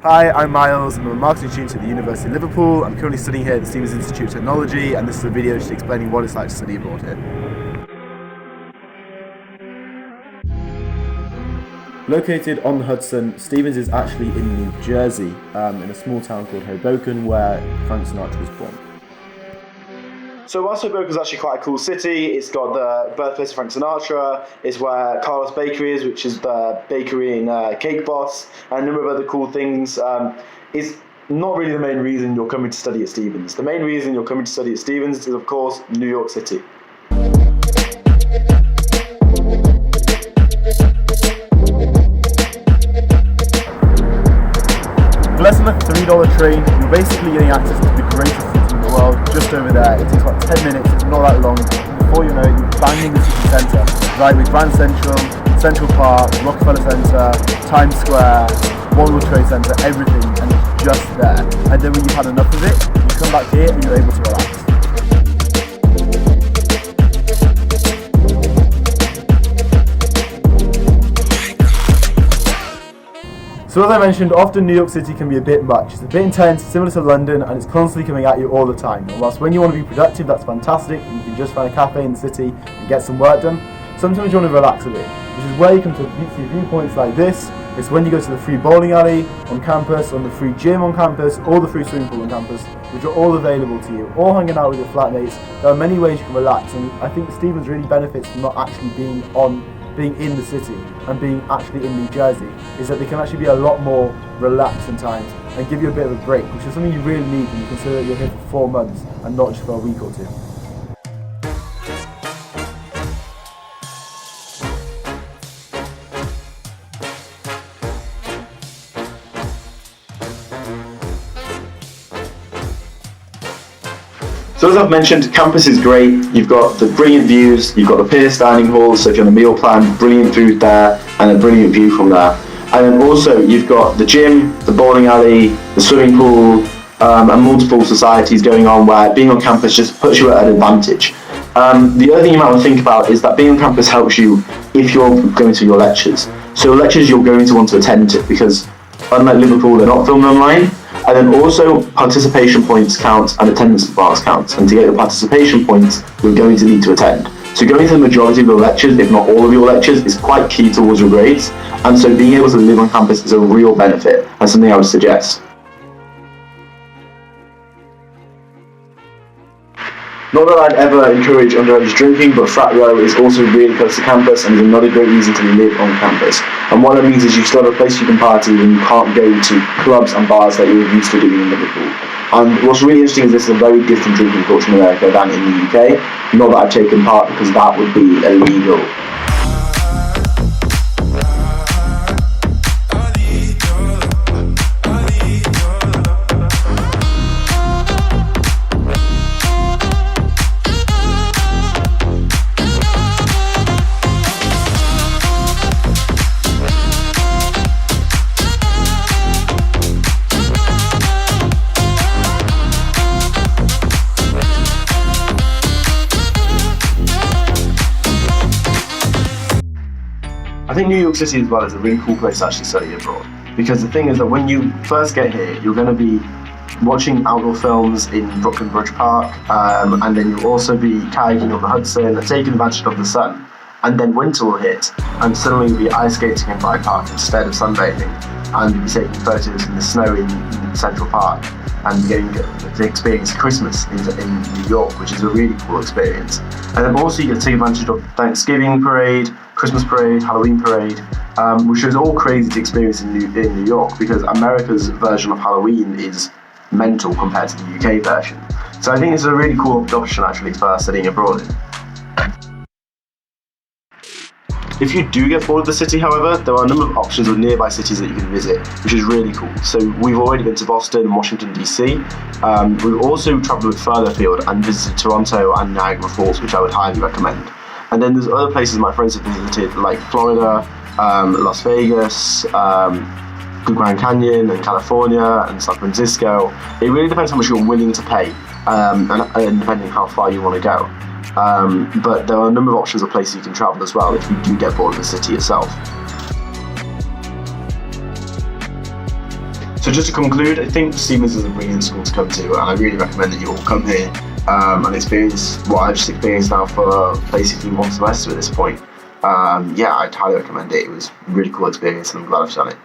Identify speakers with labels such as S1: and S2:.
S1: Hi, I'm Miles. I'm a marketing student at the University of Liverpool. I'm currently studying here at the Stevens Institute of Technology, and this is a video just explaining what it's like to study abroad here. Located on the Hudson, Stevens is actually in New Jersey, in a small town called Hoboken, where Frank Sinatra was born. So whilst Hoboken is actually quite a cool city, it's got the birthplace of Frank Sinatra, it's where Carlos Bakery is, which is the bakery and Cake Boss, and a number of other cool things. It's not really the main reason you're coming to study at Stevens. The main reason you're coming to study at Stevens is, of course, New York City. For less than a $3 train, you're basically getting access to the greatest city in the world just over there. It takes about 10 minutes, it's not that long. Before you know it, you're banging the city centre, right with Grand Central, Central Park, Rockefeller Center, Times Square, World Trade Center, everything, and it's just there. And then when you've had enough of it, you come back here and you're able to relax. So as I mentioned, often New York City can be a bit much. It's a bit intense, similar to London, and it's constantly coming at you all the time. And whilst when you want to be productive, that's fantastic, and you can just find a cafe in the city and get some work done, sometimes you want to relax a bit, which is where you come to see viewpoints like this. It's when you go to the free bowling alley on campus, on the free gym on campus, or the free swimming pool on campus, which are all available to you, or hanging out with your flatmates. There are many ways you can relax, and I think Stevens really benefits from not actually being in the city and being actually in New Jersey, is that they can actually be a lot more relaxed sometimes and give you a bit of a break, which is something you really need when you consider that you're here for 4 months and not just for a week or two.
S2: So as I've mentioned, campus is great. You've got the brilliant views, you've got the Pierce dining hall, so if you're on a meal plan, brilliant food there and a brilliant view from there. And then also you've got the gym, the bowling alley, the swimming pool, and multiple societies going on where being on campus just puts you at an advantage. The other thing you might want to think about is that being on campus helps you if you're going to your lectures. So lectures you're going to want to attend to, because unlike Liverpool, they're not filmed online. And then also participation points count and attendance marks count. And to get your participation points, you're going to need to attend. So going to the majority of your lectures, if not all of your lectures, is quite key towards your grades. And so being able to live on campus is a real benefit and something I would suggest. Not that I'd ever encourage underage drinking, but Frat Row is also really close to campus and is another great reason to live on campus. And what that means is you still have a place you can party when you can't go to clubs and bars that you're used to doing in Liverpool. And what's really interesting is this is a very different drinking culture in America than in the UK. Not that I've taken part, because that would be illegal. I think New York City as well is a really cool place to actually study abroad, because the thing is that when you first get here, you're going to be watching outdoor films in Brooklyn Bridge Park, and then you'll also be kayaking on the Hudson and taking advantage of the sun. And then winter will hit, and suddenly you'll be ice skating in Bryant Park instead of sunbathing, and you'll be taking photos in the snow in Central Park, and getting to experience Christmas in New York, which is a really cool experience. And then also you get to take advantage of Thanksgiving parade, Christmas parade, Halloween parade, which is all crazy to experience in New York, because America's version of Halloween is mental compared to the UK version. So I think it's a really cool option actually for studying abroad. If you do get bored of the city, however, there are a number of options of nearby cities that you can visit, which is really cool. So we've already been to Boston and Washington DC. We've also travelled further afield and visited Toronto and Niagara Falls, which I would highly recommend. And then there's other places my friends have visited, like Florida, Las Vegas, the Grand Canyon, and California, and San Francisco. It really depends how much you're willing to pay, and depending how far you want to go. But there are a number of options of places you can travel as well if you do get bored of the city itself. So just to conclude, I think Stephens is a brilliant school to come to, and I really recommend that you all come here and experience what I've just experienced now for basically one semester at this point. Yeah, I'd highly recommend it. It was a really cool experience, and I'm glad I've done it.